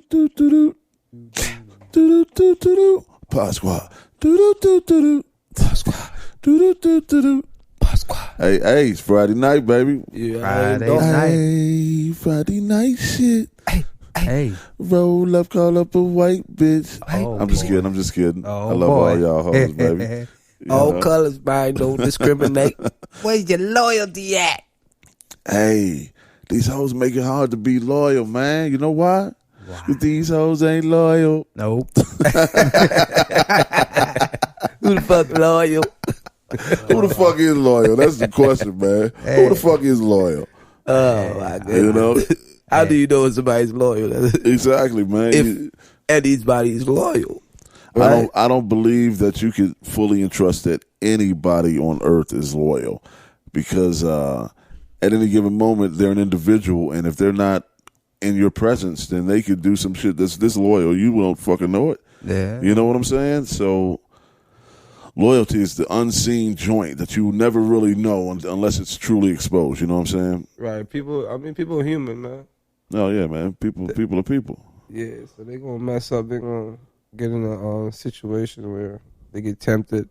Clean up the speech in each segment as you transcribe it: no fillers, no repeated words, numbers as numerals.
do do do. Do do do do do. Pasqua. Do do do do do. Pasqua. Do do do do do. Pasqua. Hey, it's Friday night, baby. Yeah, Friday night. Hey, Friday night shit. Hey. Roll up, call up a white bitch. Oh, I'm just kidding. Oh, I love boy. all y'all hoes, baby. You all know? colors, man. Don't discriminate. Where's your loyalty at? Hey, these hoes make it hard to be loyal, man. You know why? Because these hoes ain't loyal. Nope. Who the fuck loyal? Who the fuck is loyal? That's the question, man. Who the fuck is loyal? Oh my goodness. You know? How do you know if somebody's loyal? Exactly, man. If anybody's loyal. Right? I don't believe that you could fully entrust that anybody on earth is loyal, because at any given moment they're an individual, and if they're not in your presence, then they could do some shit that's disloyal. You won't fucking know it. Yeah. You know what I'm saying? So loyalty is the unseen joint that you never really know unless it's truly exposed. You know what I'm saying? Right. People are human, man. No, yeah, man. People are people. Yeah, so they gonna mess up. They gonna get in a situation where they get tempted,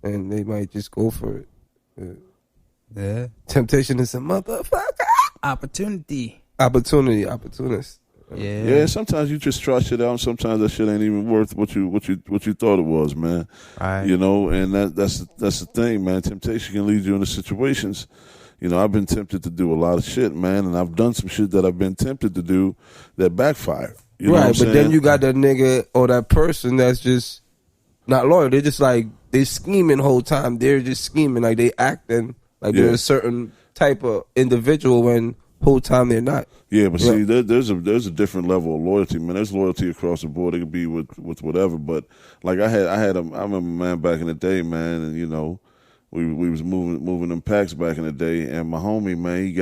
and they might just go for it. Yeah. Temptation is a motherfucker. Opportunist. Yeah. Yeah, sometimes you just try shit out, and sometimes that shit ain't even worth what you thought it was, man. Right. You know, and that's the thing, man. Temptation can lead you into situations. You know, I've been tempted to do a lot of shit, man, and I've done some shit that I've been tempted to do that backfired. You know what I'm Right, but then saying? you got that nigga or that person that's just not loyal. They're just like, they scheming the whole time. They're just scheming, like they acting like they're a certain type of individual when whole time they're not. Yeah, but see, there's a different level of loyalty, man. There's loyalty across the board. It could be with whatever, but like I remember, man, back in the day, man, and you know, we was moving them packs back in the day, and my homie, man, he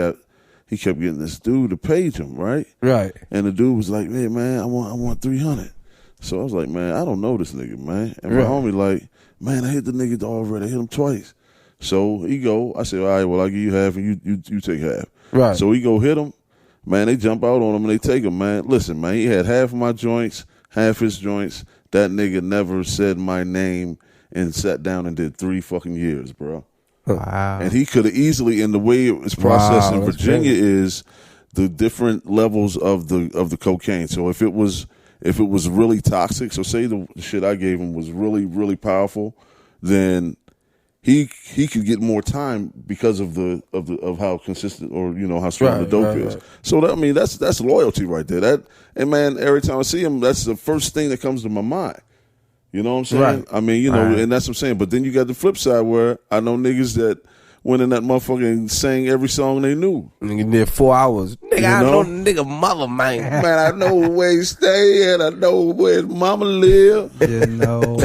kept getting this dude to page him, right? Right. And the dude was like, "Hey, man, I want 300." So I was like, "Man, I don't know this nigga, man." And my homie like, "Man, I hit the nigga already. I hit him twice." So he go, I said, "All right, well, I'll give you half and you take half." Right. So he go hit him. Man, they jump out on him and they take him, man. Listen, man, he had half of my joints, half his joints. That nigga never said my name and sat down and did 3 fucking years, bro. Wow. And he could have easily, in the way it was processed in Virginia, is the different levels of the cocaine. So if it was really toxic, so say the shit I gave him was really, really powerful, then he could get more time because of how consistent or how strong the dope is. Right. So that's loyalty right there. And man, every time I see him, that's the first thing that comes to my mind. You know what I'm saying? Right. I mean, and that's what I'm saying. But then you got the flip side where I know niggas that went in that motherfucker and sang every song they knew. Nigga did 4 hours. Nigga, I know the nigga mother, man. Man, I know where he stay and I know where his mama live. You know,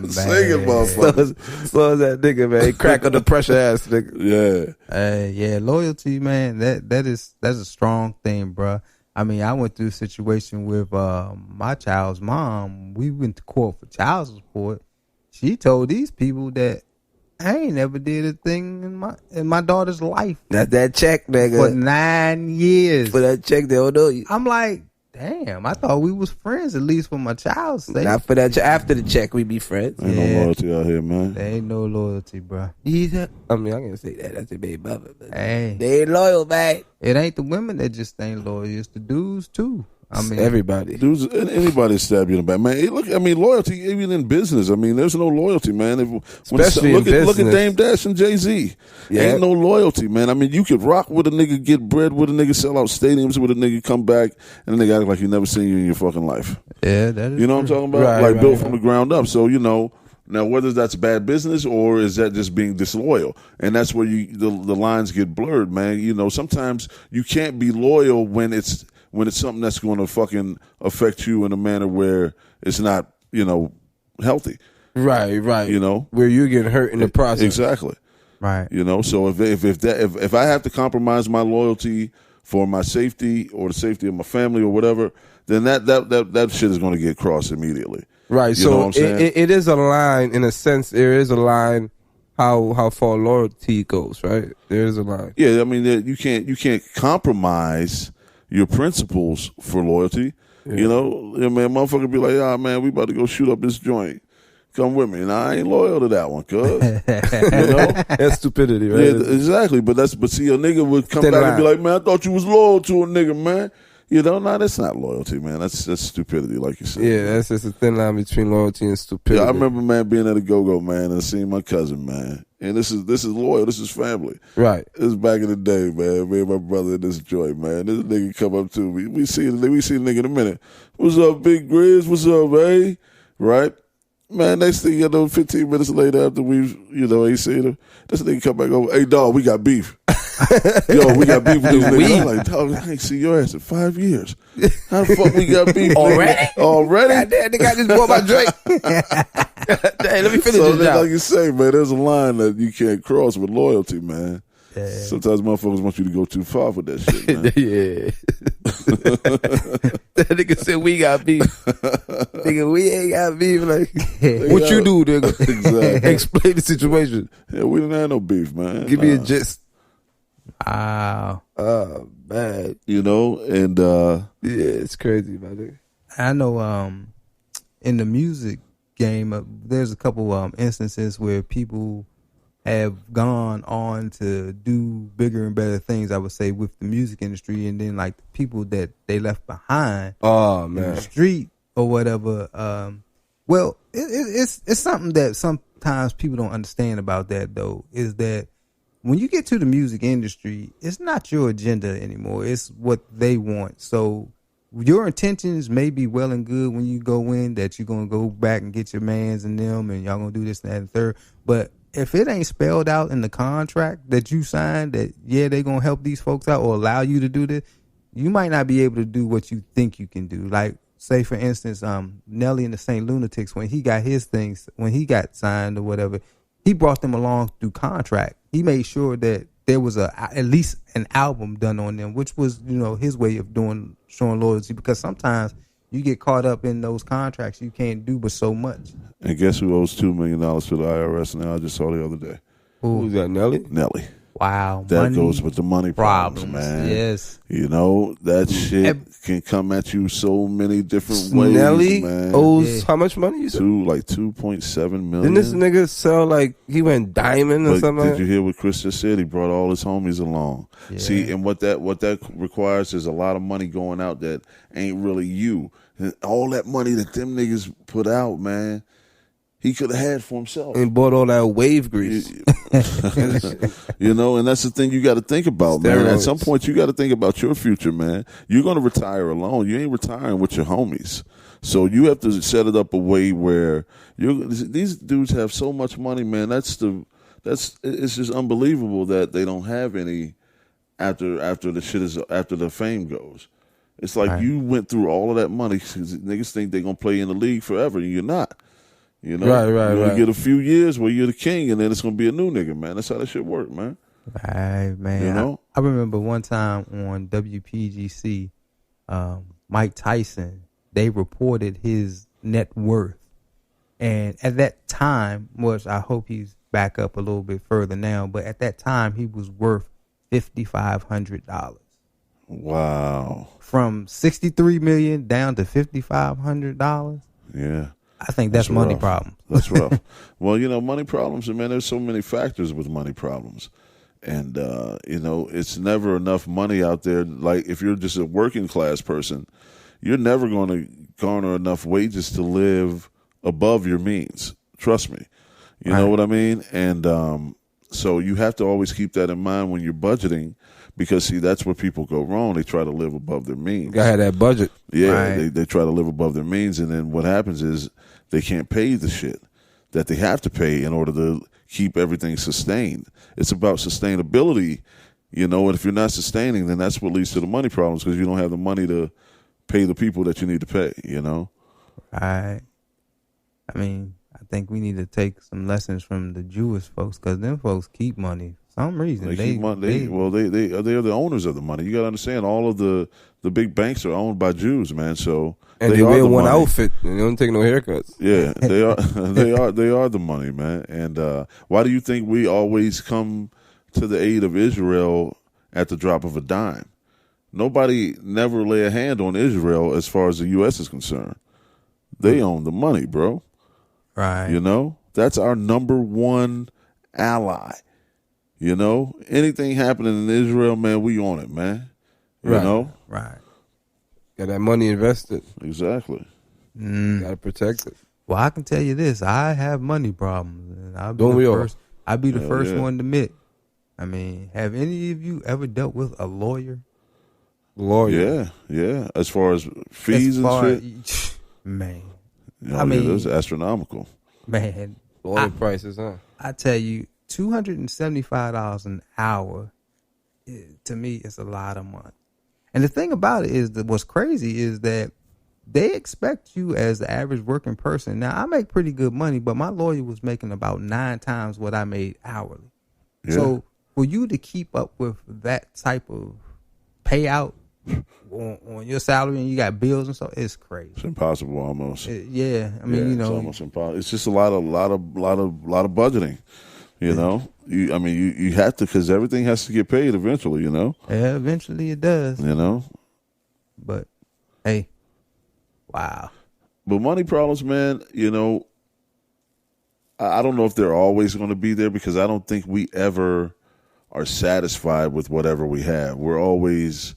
Sing it, motherfucker. So is that nigga, man. Crack under pressure ass nigga. Yeah. Yeah, loyalty, man. That's a strong thing, bruh. I mean, I went through a situation with my child's mom. We went to court for child support. She told these people that I ain't never did a thing in my daughter's life. That's that check, nigga. For 9 years. For that check, they don't know you. I'm like, damn, I thought we was friends, at least for my child's sake. Not for that check. After the check, we be friends. Ain't no loyalty out here, man. There ain't no loyalty, bro. I mean, I'm gonna say that. That's a baby mother. Hey. They ain't loyal, man. It ain't the women that just ain't loyal. It's the dudes, too. I mean, everybody. Dudes, anybody stab you in the back, man. Look, I mean, loyalty even in business. I mean, there's no loyalty, man. Especially in business. Look at Dame Dash and Jay-Z. Yeah. Ain't no loyalty, man. I mean, you could rock with a nigga, get bread with a nigga, sell out stadiums with a nigga, come back, and a nigga act like you never seen you in your fucking life. Yeah, that is. You know what I'm talking about? Like built from the ground up. So now whether that's bad business or is that just being disloyal, and that's where the lines get blurred, man. Sometimes you can't be loyal when it's something that's going to fucking affect you in a manner where it's not, healthy. Right. Where you're getting hurt in the process. Exactly. Right. So if I have to compromise my loyalty for my safety or the safety of my family or whatever, then that shit is going to get crossed immediately. Right. So it is a line, in a sense. There is a line how far loyalty goes. Right. There is a line. Yeah. I mean, you can't compromise your principles for loyalty. You know, yeah, man, motherfucker be like, man, we about to go shoot up this joint. Come with me. And I ain't loyal to that one, cuz. You know? That's stupidity, right? Yeah, exactly. But see, a nigga would come back and be like, man, I thought you was loyal to a nigga, man. You know, that's not loyalty, man. That's stupidity, like you said. Yeah, that's just a thin line between loyalty and stupidity. Yeah, I remember, man, being at a go-go, man, and seeing my cousin, man. And this is loyal. This is family. Right. This is back in the day, man. Me and my brother in this joint, man. This nigga come up to me. We see the nigga in a minute. What's up, Big Grizz? What's up, eh? Right? Man, next thing you know, 15 minutes later after ain't seen him, this nigga come back over, hey, dog, we got beef. Yo, we got beef with this nigga. I'm like, dog, I ain't seen your ass in 5 years. How the fuck we got beef? Already? Goddamn, they got this boy by Drake. Hey, let me finish this job. Like you say, man, there's a line that you can't cross with loyalty, man. Yeah. Sometimes motherfuckers want you to go too far with that shit, man. Yeah. That nigga said we got beef. Nigga, we ain't got beef. Like, what you do, nigga? Exactly. Explain the situation. Yeah, we didn't have no beef, man. Give me a gist. Wow. Oh, man. You know, and yeah, it's crazy, my nigga. I know in the music game, there's a couple instances where people have gone on to do bigger and better things, I would say, with the music industry, and then like the people that they left behind in the street or whatever. Well, it's something that sometimes people don't understand about that, though, is that when you get to the music industry, it's not your agenda anymore. It's what they want. So your intentions may be well and good when you go in, that you're going to go back and get your mans and them and y'all going to do this and that and third. But if it ain't spelled out in the contract that you signed that, yeah, they're going to help these folks out or allow you to do this, you might not be able to do what you think you can do. Like, say, for instance, Nelly and the St. Lunatics, when he got his things, when he got signed or whatever, he brought them along through contract. He made sure that there was at least an album done on them, which was, his way of showing loyalty, because sometimes you get caught up in those contracts, you can't do but so much. And guess who owes $2 million to the IRS now? I just saw the other day. Who's that, Nelly? Nelly. Wow. That goes with the money problems, man. Yes. That shit can come at you so many different ways, Nelly man. owes how much money you said? Like $2.7 million. Didn't this nigga sell, like, he went diamond or something? Did you hear what Chris just said? He brought all his homies along. Yeah. See, and what that requires is a lot of money going out that ain't really you. And all that money that them niggas put out, man, he could have had for himself. And bought all that wave grease. And that's the thing you got to think about, man. At some point, you got to think about your future, man. You're going to retire alone. You ain't retiring with your homies. So you have to set it up a way where these dudes have so much money, man. It's just unbelievable that they don't have any after the fame goes. It's like you went through all of that money. Niggas think they're going to play in the league forever, and you're not. Right. You're going to get a few years where you're the king, and then it's going to be a new nigga, man. That's how that shit work, man. Right, man. I remember one time on WPGC, Mike Tyson, they reported his net worth. And at that time, which I hope he's back up a little bit further now, but at that time, he was worth $5,500. Wow. From $63 million down to $5,500. Yeah. I think that's money rough. problems. That's rough. Well, money problems, man, there's so many factors with money problems. And, it's never enough money out there. Like, if you're just a working class person, you're never going to garner enough wages to live above your means. Trust me. You know what I mean? And so you have to always keep that in mind when you're budgeting. Because, see, that's where people go wrong. They try to live above their means. Gotta have that budget. Yeah, they try to live above their means, and then what happens is they can't pay the shit that they have to pay in order to keep everything sustained. It's about sustainability, and if you're not sustaining, then that's what leads to the money problems, because you don't have the money to pay the people that you need to pay, Right. I mean, I think we need to take some lessons from the Jewish folks, because them folks keep money. Some reason they are the owners of the money. You got to understand, all of the big banks are owned by Jews, man. So and they wear one outfit and they don't take no haircuts. Yeah, they are they are the money, man. And why do you think we always come to the aid of Israel at the drop of a dime? nobody never lay a hand on Israel as far as the U.S. is concerned. They own the money, bro. Right. You know, that's our number one ally. You know, anything happening in Israel, man, we own it, man. You know? Right. Got that money invested. Exactly. Got to protect it. Well, I can tell you this: I have money problems, and I'll be Don't we all? first. I'll be the Hell first yeah. one to admit. I mean, have any of you ever dealt with a lawyer? Yeah. As far as fees and shit, man. I mean, those are astronomical. Man, Lawyer prices, huh? I tell you, $275 an hour, to me, is a lot of money. And the thing about it is that what's crazy is that they expect you as the average working person. Now, I make pretty good money, but my lawyer was making about 9 times what I made hourly. Yeah. So for you to keep up with that type of payout on your salary and you got bills and stuff, it's crazy. It's impossible almost. Yeah, I mean, It's almost impossible. It's just a lot of budgeting. You know, you have to, because everything has to get paid eventually. You know. Yeah, eventually it does. You know. But hey, wow. But money problems, man. You know, I don't know if they're always going to be there, because I don't think we ever are satisfied with whatever we have. We're always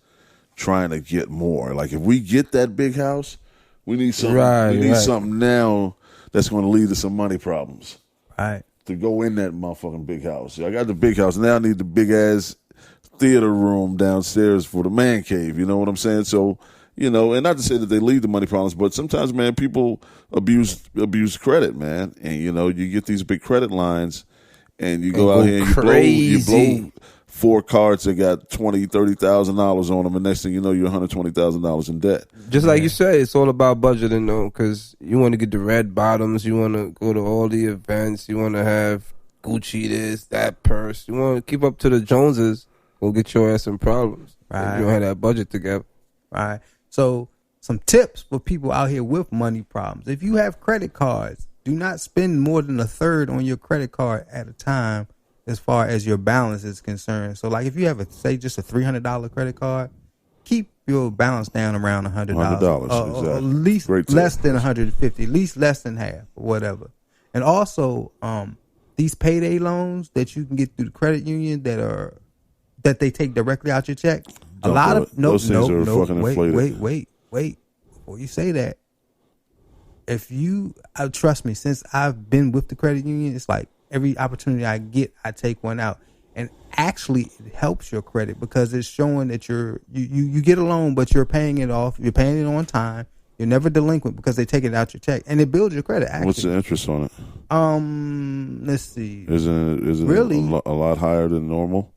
trying to get more. Like, if we get that big house, we need something. We need something now that's going to lead to some money problems. Right. To go in that motherfucking big house. I got the big house. Now I need the big ass theater room downstairs for the man cave. You know what I'm saying? So, you know, and not to say that they lead to money problems, but sometimes, man, people abuse credit, man. And, you know, you get these big credit lines and you go out here and you blow 4 cards that got $20,000, $30,000 on them, and next thing you know, you're $120,000 in debt. Just like you said, it's all about budgeting, though, because you want to get the red bottoms, you want to go to all the events, you want to have Gucci this, that purse, you want to keep up to the Joneses, will get your ass in problems. Right. If you don't have that budget together. Right. So some tips for people out here with money problems. If you have credit cards, do not spend more than a third on your credit card at a time as far as your balance is concerned. So, like, if you have say just a $300 credit card, keep your balance down around $100. Exactly. At least less than $150, at least less than half, or whatever. And also, these payday loans that you can get through the credit union that they take directly out your check. Wait. Before you say that, if you trust me, since I've been with the credit union, it's like every opportunity I get, I take one out. And actually, it helps your credit because it's showing that you get a loan, but you're paying it off. You're paying it on time. You're never delinquent because they take it out your check, and it builds your credit. Actually, what's the interest on it? Let's see. Isn't it really a lot higher than normal?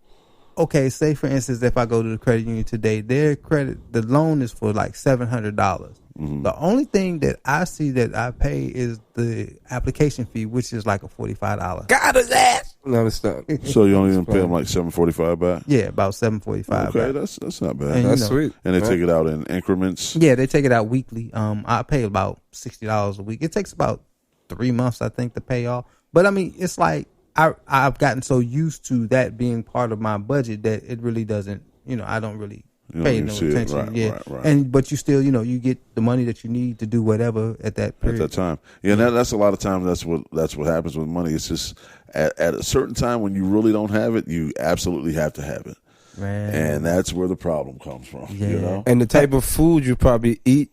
Okay, say for instance, if I go to the credit union today, the loan is for like $700. Mm-hmm. The only thing that I see that I pay is the application fee, which is like a $45. Got his ass. No, stop. So you only even pay them like $745 back? Yeah, about $745. Okay, that's not bad. And, that's sweet. And they take it out in increments. Yeah, they take it out weekly. I pay about $60 a week. It takes about 3 months, I think, to pay off. But I mean, it's like I've gotten so used to that being part of my budget that it really doesn't. I don't really pay no attention. Right. But you still, you get the money that you need to do whatever at that period. At that time. Yeah, that's a lot of times that's what happens with money. It's just at a certain time when you really don't have it, you absolutely have to have it. Man. And that's where the problem comes from. Yeah. And the type of food you probably eat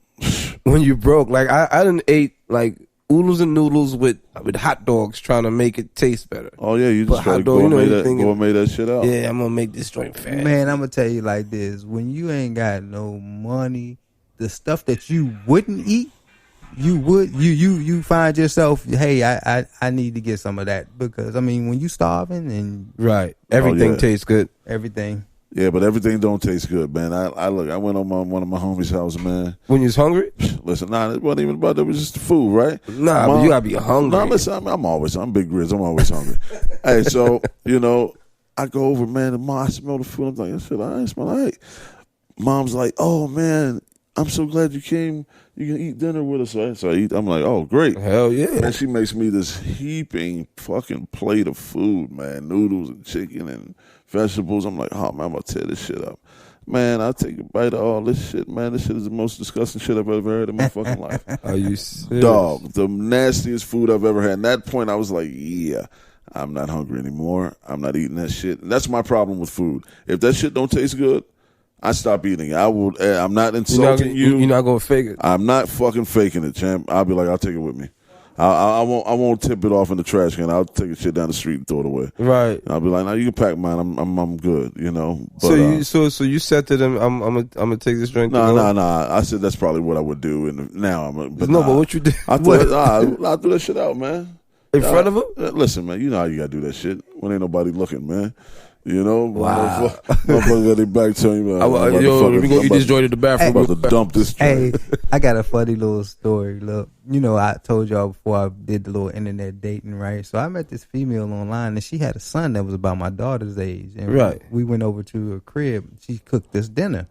when you broke. Like I done ate like oodles and noodles with hot dogs trying to make it taste better. Oh yeah, you just gotta gourmet that shit out. Yeah, I'm gonna make this joint fast. Man, I'm gonna tell you like this: when you ain't got no money, the stuff that you wouldn't eat, you find yourself, hey, I need to get some of that, because I mean, when you starving and right, everything tastes good. Everything. Yeah, but everything don't taste good, man. I went on one of my homies' house, man. When you was hungry? Listen, it wasn't even about that. It was just the food, right? Nah, but you gotta be hungry. Nah, listen, I'm Big Grizz. I'm always hungry. Hey, so, I go over, man, and Mom, I smell the food. I'm like, shit, I ain't smell right. Mom's like, oh, man, I'm so glad you came. You can eat dinner with us, right? So I eat. I'm like, oh, great. Hell yeah. And she makes me this heaping fucking plate of food, man. Noodles and chicken and vegetables. I'm like, oh, man, I'm going to tear this shit up. Man, I'll take a bite of all this shit, man. This shit is the most disgusting shit I've ever heard in my fucking life. Are you serious? Dog, the nastiest food I've ever had. At that point, I was like, yeah, I'm not hungry anymore. I'm not eating that shit. And that's my problem with food. If that shit don't taste good, I stop eating it. I'm not insulting you. You're not gonna fake it. I'm not fucking faking it, champ. I'll be like, I'll take it with me. I won't tip it off in the trash can. I'll take a shit down the street and throw it away. Right. And I'll be like, no, you can pack mine. I'm good. You know. But, so you said to them, I'm gonna take this drink. No. I said that's probably what I would do. And now but what you did? I threw that shit out, man. In front of him? Listen, man. You know how you gotta do that shit when ain't nobody looking, man. You know, wow. Motherfucker got their back turned. Let me go eat this joint in the bathroom. I'm about to dump this joint. Hey, I got a funny little story. Look, you know, I told y'all before I did the little internet dating, right? So I met this female online, and she had a son that was about my daughter's age. And right. we went over to her crib. She cooked this dinner.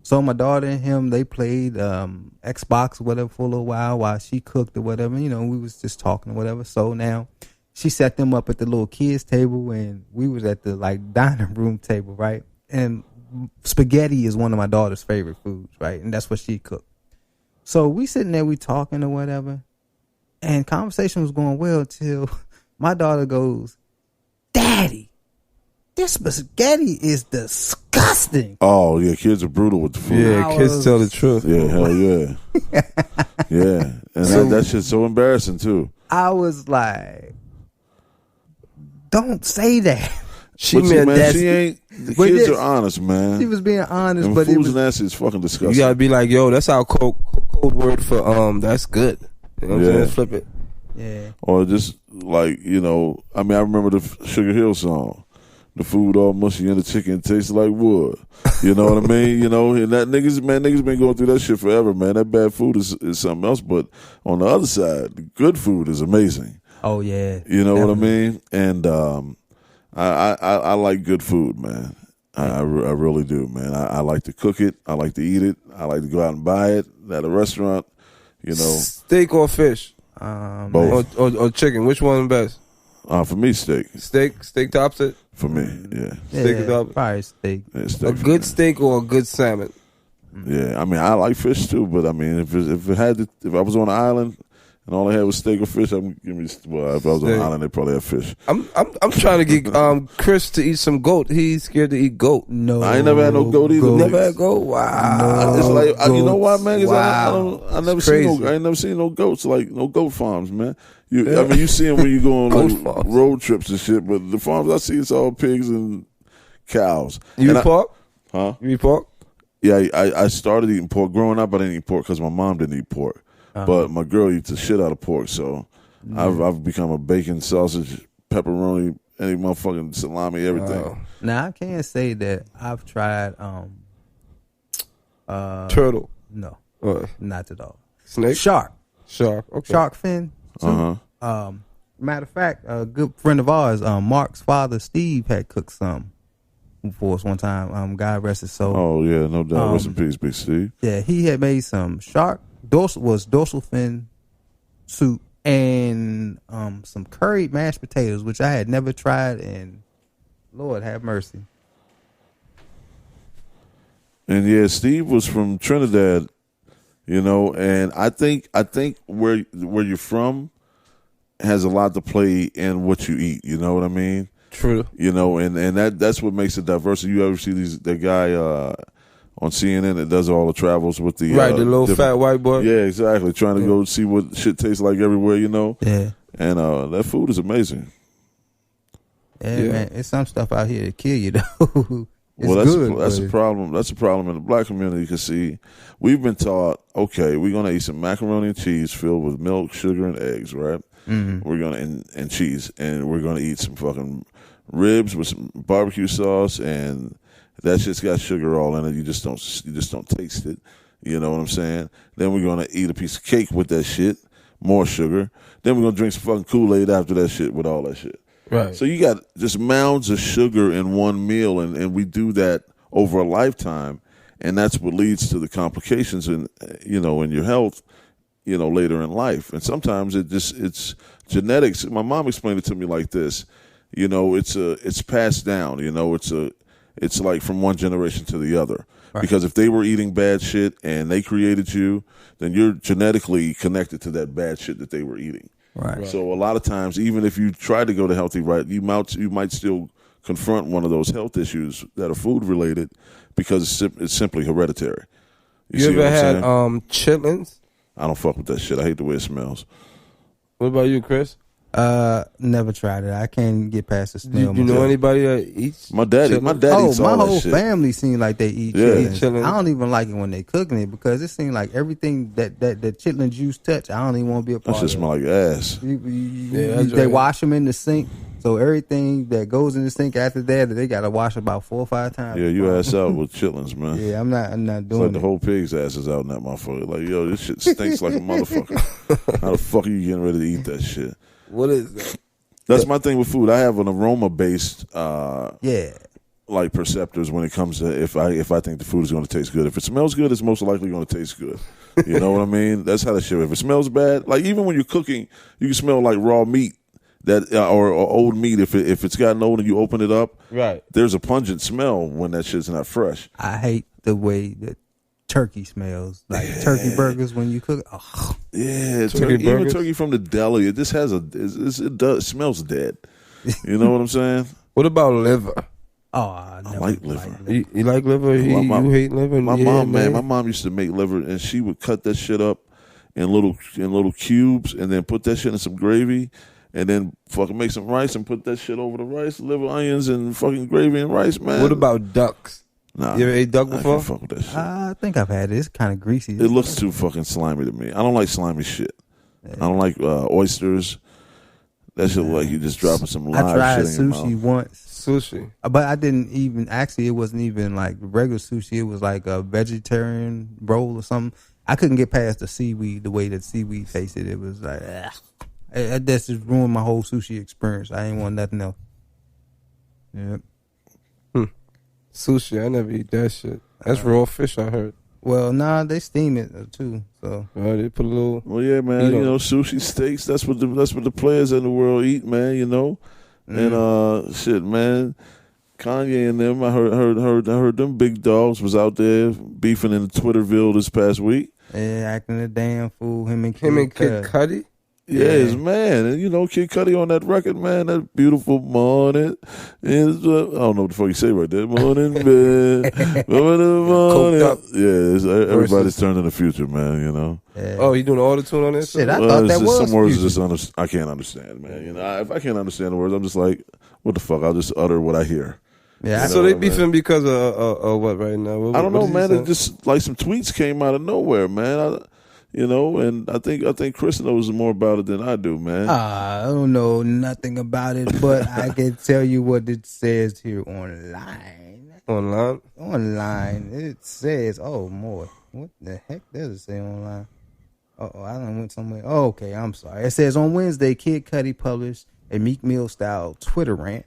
So my daughter and him, they played Xbox or whatever for a little while she cooked or whatever. You know, we was just talking or whatever. So now she set them up at the little kids table, and we was at the like dining room table, right? And spaghetti is one of my daughter's favorite foods, right? And that's what she cooked. So we sitting there, we talking or whatever, and conversation was going well till my daughter goes, "Daddy, this spaghetti is disgusting." Oh yeah, kids are brutal with the food. Yeah, kids tell the truth. Yeah, hell yeah. Yeah, and that shit's so embarrassing too. I was like, don't say that. She ain't. The kids are honest, man. She was being honest, and but food's nasty is fucking disgusting. You gotta be like, yo, that's our code word for that's good. You know what I'm saying? Flip it. Yeah. Or just like, you know, I mean, I remember the Sugar Hill song. The food all mushy and the chicken tastes like wood. You know what I mean? You know, and that niggas been going through that shit forever, man. That bad food is something else. But on the other side, the good food is amazing. Oh yeah. You know what I mean? And I like good food, man. I really do, man. I like to cook it. I like to eat it. I like to go out and buy it at a restaurant. You know, steak or fish, both or chicken. Which one best? For me, steak. Steak tops it. For me, yeah. Steak tops. Probably steak. Yeah, steak. A good steak or a good salmon. Yeah, I mean, I like fish too, but I mean, if I was on an island and all I had was steak or fish, if I was on an island, they probably have fish. I'm trying to get Chris to eat some goat. He's scared to eat goat. No, I ain't never had no goat either. Never had goat. Wow. No, it's like you know what, man? Wow. I ain't never seen no goats, like no goat farms, man. I mean, you see them when you go on road trips and shit, but the farms I see, it's all pigs and cows. You eat pork? Huh? You eat pork? Yeah, I started eating pork. Growing up, I didn't eat pork because my mom didn't eat pork. But my girl eats the shit out of pork, so I've become a bacon, sausage, pepperoni, any motherfucking salami, everything. Wow. Now I can't say that I've tried turtle. No, not at all. Snake, shark. Okay. Shark fin. Matter of fact, a good friend of ours, Mark's father, Steve, had cooked some for us one time. God rest his soul. Oh yeah, no doubt. Rest in peace, Big Steve. Yeah, he had made some shark dorsal fin soup and some curried mashed potatoes, which I had never tried, and Lord have mercy. And yeah, Steve was from Trinidad, you know, and I think where you're from has a lot to play in what you eat. You know what I mean? True. You know, and that's what makes it diverse. You ever see that guy on CNN that does all the travels with the the little fat white boy? Yeah, exactly. Trying to go see what shit tastes like everywhere, you know? Yeah. And that food is amazing. Yeah, man. It's some stuff out here to kill you, though. That's a problem. That's a problem in the black community. You can see we've been taught, okay, we're gonna eat some macaroni and cheese filled with milk, sugar, and eggs, right? Mm-hmm. We're gonna and cheese, and we're gonna eat some fucking ribs with some barbecue sauce, and that shit's got sugar all in it. You just don't taste it. You know what I'm saying? Then we're gonna eat a piece of cake with that shit, more sugar. Then we're gonna drink some fucking Kool-Aid after that shit with all that shit. Right. So you got just mounds of sugar in one meal, and we do that over a lifetime, and that's what leads to the complications in your health, later in life. And sometimes it's genetics. My mom explained it to me like this, it's passed down. it's like from one generation to the other. Right. Because if they were eating bad shit and they created you, then you're genetically connected to that bad shit that they were eating. Right. So a lot of times, even if you try to go the healthy route, you might still confront one of those health issues that are food related because it's simply hereditary. You ever had chitlins? I don't fuck with that shit. I hate the way it smells. What about you, Chris? Never tried it. I can't get past the smell. You know anybody that eats? My dad eats all that shit. My whole family seem like they eat chitlins. Chitlins. I don't even like it when they cooking it because it seems like everything that chitlin juice touch, I don't even want to be a part of. That shit smell like ass. They wash them in the sink, so everything that goes in the sink after that, they got to wash about 4 or 5 times. Yeah, you ass out with chitlins, man. Yeah, I'm not doing it's like the whole pig's ass is out in that motherfucker. Like, yo, this shit stinks like a motherfucker. How the fuck are you getting ready to eat that shit? What is that? That's my thing with food. I have an aroma-based, like perceptors when it comes to if I think the food is going to taste good. If it smells good, it's most likely going to taste good. You know what I mean? That's how that shit. If it smells bad, like even when you're cooking, you can smell like raw meat that or old meat. If it's gotten old and you open it up, right? There's a pungent smell when that shit's not fresh. I hate the way that turkey smells, like turkey burgers when you cook. Oh. Yeah, even turkey from the deli. It just has it smells dead. You know what I'm saying? What about liver? Oh, I like liver. You like liver? You hate liver? My mom used to make liver, and she would cut that shit up in little cubes, and then put that shit in some gravy, and then fucking make some rice and put that shit over the rice, liver, onions, and fucking gravy and rice, man. What about ducks? Nah, you ever ate duck before? I can't fuck with that shit. I think I've had it. It's kind of greasy. It looks too fucking slimy to me. I don't like slimy shit. Yeah. I don't like oysters. That shit look like you just dropping some live shit in your mouth. I tried sushi once. Sushi. But I didn't even, actually it wasn't even like regular sushi. It was like a vegetarian roll or something. I couldn't get past the seaweed, the way that seaweed tasted. It was like, that just ruined my whole sushi experience. I ain't want nothing else. Yeah. Sushi, I never eat that shit. That's raw fish, I heard. Well, nah, they steam it too. So they put a little. Well, yeah, man. You know, sushi steaks. That's what the players in the world eat, man. You know, and shit, man. Kanye and them. I heard them big dogs was out there beefing in Twitterville this past week. Yeah, acting a damn fool. Him and Kid Cudi. Yes, man. And you know, Kid Cudi on that record, man, that beautiful morning is, I don't know what the fuck you say right there. Morning, man. Morning. Yeah, everybody's turning the future, man, you know. Yeah. Oh, you doing all the tune on this? Shit, I thought that was some words just I can't understand, man. You know, if I can't understand the words, I'm just like, what the fuck? I'll just utter what I hear. Yeah. You know, so they beefing because of what right now? I don't know, man. It just like some tweets came out of nowhere, man. You know, and I think Chris knows more about it than I do, man. I don't know nothing about it, but I can tell you what it says here online. Online, it says, oh, more. What the heck does it say online? Oh, I don't went somewhere. Oh, okay, I'm sorry. It says on Wednesday, Kid Cudi published a Meek Mill style Twitter rant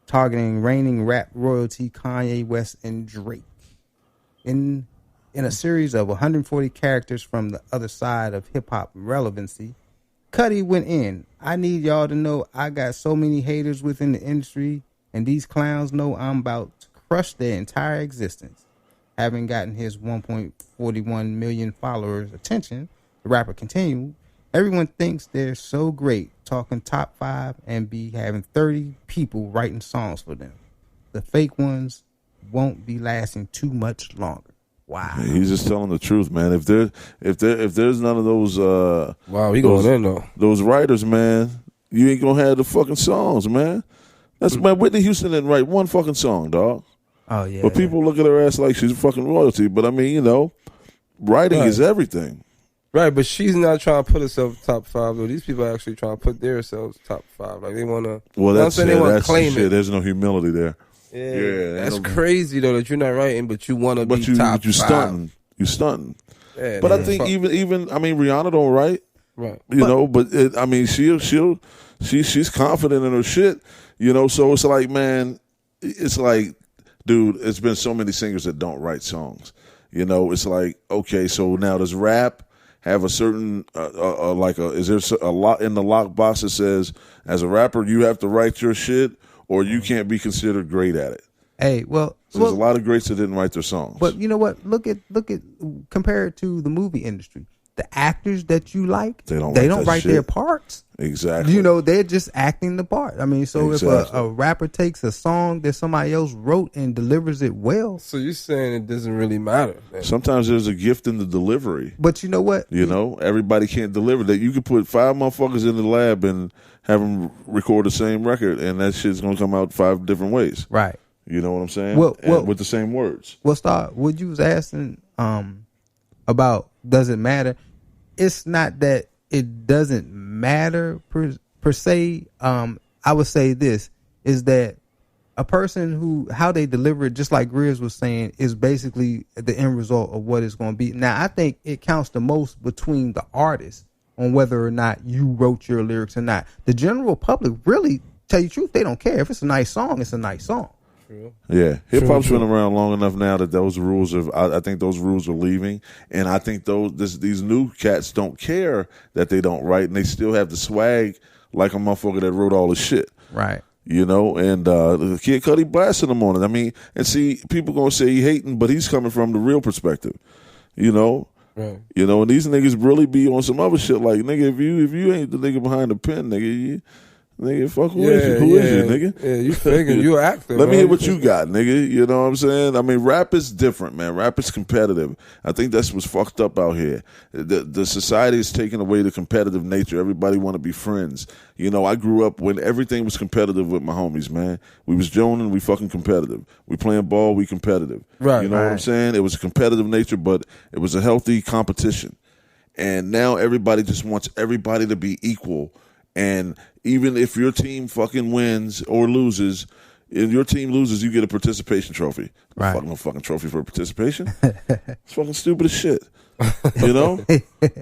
targeting reigning rap royalty Kanye West and Drake. In a series of 140 characters from the other side of hip-hop relevancy, Cudi went in. I need y'all to know I got so many haters within the industry, and these clowns know I'm about to crush their entire existence. Having gotten his 1.41 million followers' attention, the rapper continued, everyone thinks they're so great, talking top 5 and be having 30 people writing songs for them. The fake ones won't be lasting too much longer. Wow, he's just telling the truth, man. If there's none of those wow, he going in though. Those writers, man, you ain't gonna have the fucking songs, man. That's man. Whitney Houston didn't write one fucking song, dog. Oh yeah. But people look at her ass like she's fucking royalty. But I mean, you know, writing is everything. Right, but she's not trying to put herself top 5 though. These people are actually trying to put themselves top 5. Like they want to. Well, that's claim it. There's no humility there. Yeah, that's crazy though that you're not writing, but you want to be top 5. You stunting. Yeah, but I think even I mean Rihanna don't write, right? You know, but I mean she's confident in her shit, you know. So it's like, man, it's like, dude, it's been so many singers that don't write songs, you know. It's like, okay, so now does rap have a certain is there a lot in the lockbox that says as a rapper you have to write your shit? Or you can't be considered great at it. Hey, well, So there's a lot of greats that didn't write their songs. But you know what? Look at compare it to the movie industry. The actors that you like, they don't write their parts. Exactly. You know, they're just acting the part. I mean, so exactly. If a rapper takes a song that somebody else wrote and delivers it well. So you're saying it doesn't really matter? Man. Sometimes there's a gift in the delivery. But you know what? You know, everybody can't deliver that. You could put 5 motherfuckers in the lab and have them record the same record, and that shit's going to come out 5 different ways. Right. You know what I'm saying? Well, with the same words. Well, what you was asking about does it matter? It's not that it doesn't matter per se. I would say this is that a person how they deliver it, just like Grizz was saying, is basically the end result of what it's going to be. Now, I think it counts the most between the artists on whether or not you wrote your lyrics or not. The general public, really, tell you the truth, they don't care. If it's a nice song, it's a nice song. Yeah, hip hop's been around long enough now that those rules I think those rules are leaving, and I think these new cats don't care that they don't write, and they still have the swag like a motherfucker that wrote all the shit. Right. You know, and the Kid Cudi blasting them on it. I mean, and see, people gonna say he hating, but he's coming from the real perspective. You know. Right. You know, and these niggas really be on some other shit like, nigga, if you ain't the nigga behind the pen, nigga, nigga, fuck who is you? Who is you, nigga? Yeah, you figuring you an actor. Let me hear what you got, nigga. You know what I'm saying? I mean, rap is different, man. Rap is competitive. I think that's what's fucked up out here. The society is taking away the competitive nature. Everybody want to be friends. You know, I grew up when everything was competitive with my homies, man. We was joning, we fucking competitive. We playing ball, we competitive. Right. You know what I'm saying? It was a competitive nature, but it was a healthy competition. And now everybody just wants everybody to be equal. And even if your team fucking wins or loses, if your team loses, you get a participation trophy. Right. Fucking no fucking trophy for participation. It's fucking stupid as shit. You know?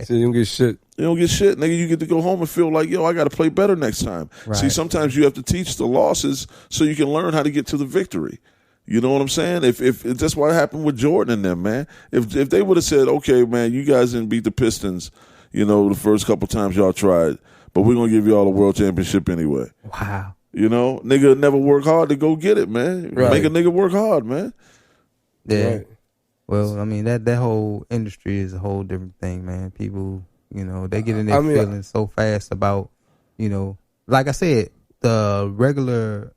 So you don't get shit. You don't get shit, nigga. You get to go home and feel like, yo, I got to play better next time. Right. See, sometimes you have to teach the losses so you can learn how to get to the victory. You know what I'm saying? If that's what happened with Jordan and them, man. If they would have said, okay, man, you guys didn't beat the Pistons, you know, the first couple times y'all tried, but we're going to give y'all a world championship anyway. Wow. You know, nigga never work hard to go get it, man. Right. Make a nigga work hard, man. Yeah. Right. Well, I mean, that whole industry is a whole different thing, man. People, you know, they get in their feelings so fast about, you know, like I said, the regular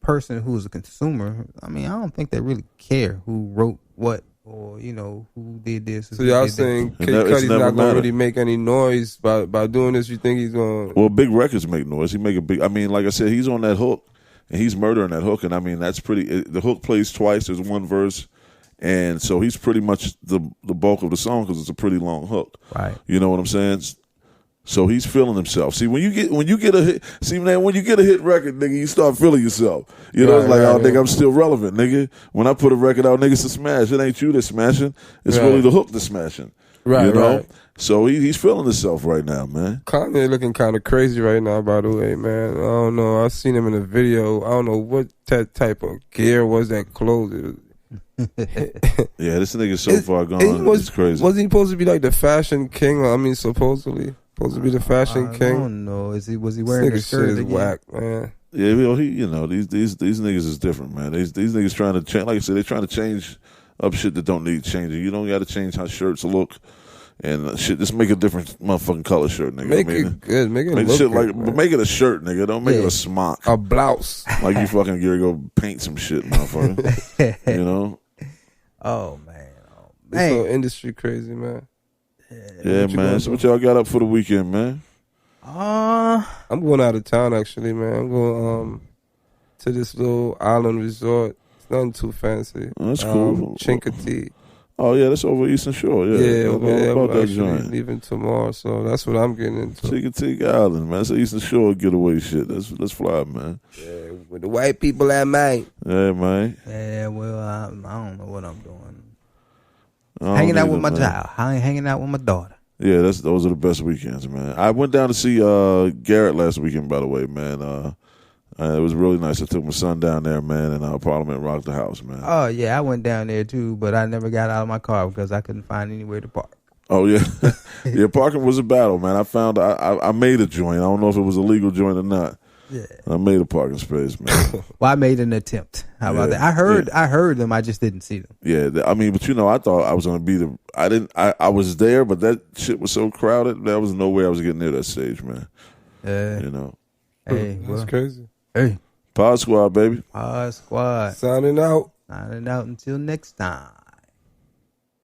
person who's a consumer, I mean, I don't think they really care who wrote what or, you know, who did this. So y'all saying Kid Cudi's not going to really make any noise by doing this? You think he's going to... Well, big records make noise. He make a big... I mean, like I said, he's on that hook, and he's murdering that hook, and I mean, that's pretty... The hook plays twice. There's one verse, and so he's pretty much the bulk of the song because it's a pretty long hook. Right. You know what I'm saying? So he's feeling himself. See, when you get a hit, see, man, when you get a hit record, nigga, you start feeling yourself. You know, it's like, oh, nigga, I'm still relevant, nigga. When I put a record out, niggas to smash. It ain't you that's smashing. It's really the hook that's smashing. Right, you know? right. So he's feeling himself right now, man. Kanye looking kind of crazy right now, by the way, man. I don't know. I seen him in a video. I don't know what type of gear was that clothes. Yeah, this nigga's so far gone. It's crazy. Wasn't he supposed to be like the fashion king? I mean, supposedly. Supposed to be the fashion king. I don't know. Was he wearing a shirt shit is again? whack, man. Yeah, you know, these niggas is different, man. These niggas trying to change. Like I said, they're trying to change up shit that don't need changing. You don't got to change how shirts look and shit. Just make a different motherfucking color shirt, nigga. Make it good. Make it look shit good, but make it a shirt, nigga. Don't make it a smock. A blouse. Like you fucking go paint some shit, motherfucker. You know. Oh man. This whole industry crazy, man. Yeah, man. So what y'all got up for the weekend, man? I'm going out of town, actually, man. I'm going to this little island resort. It's nothing too fancy. Oh, that's cool. Chincoteague. Oh yeah, that's over Eastern Shore. Yeah, over there. About I'm that joint. leaving tomorrow, so that's what I'm getting into. Chincoteague Island, man. That's Eastern Shore getaway shit. That's fly, man. Yeah, with the white people at night. Yeah, man. Yeah, well, I don't know what I'm doing. Hanging out with my child. Hanging out with my daughter. Yeah, those are the best weekends, man. I went down to see Garrett last weekend, by the way, man. It was really nice. I took my son down there, man, and Parliament rocked the house, man. Oh yeah, I went down there too, but I never got out of my car because I couldn't find anywhere to park. Oh yeah, yeah. Parking was a battle, man. I found I made a joint. I don't know if it was a legal joint or not, Yeah. I made a parking space, man. Well, I made an attempt. How about that? I heard them. I just didn't see them. Yeah, I mean, but I thought I was gonna be the. I was there, but that shit was so crowded. There was no way I was getting near that stage, man. Yeah. Hey, that's crazy. Hey, Pod Squad, baby. Pod Squad. Signing out. Signing out until next time.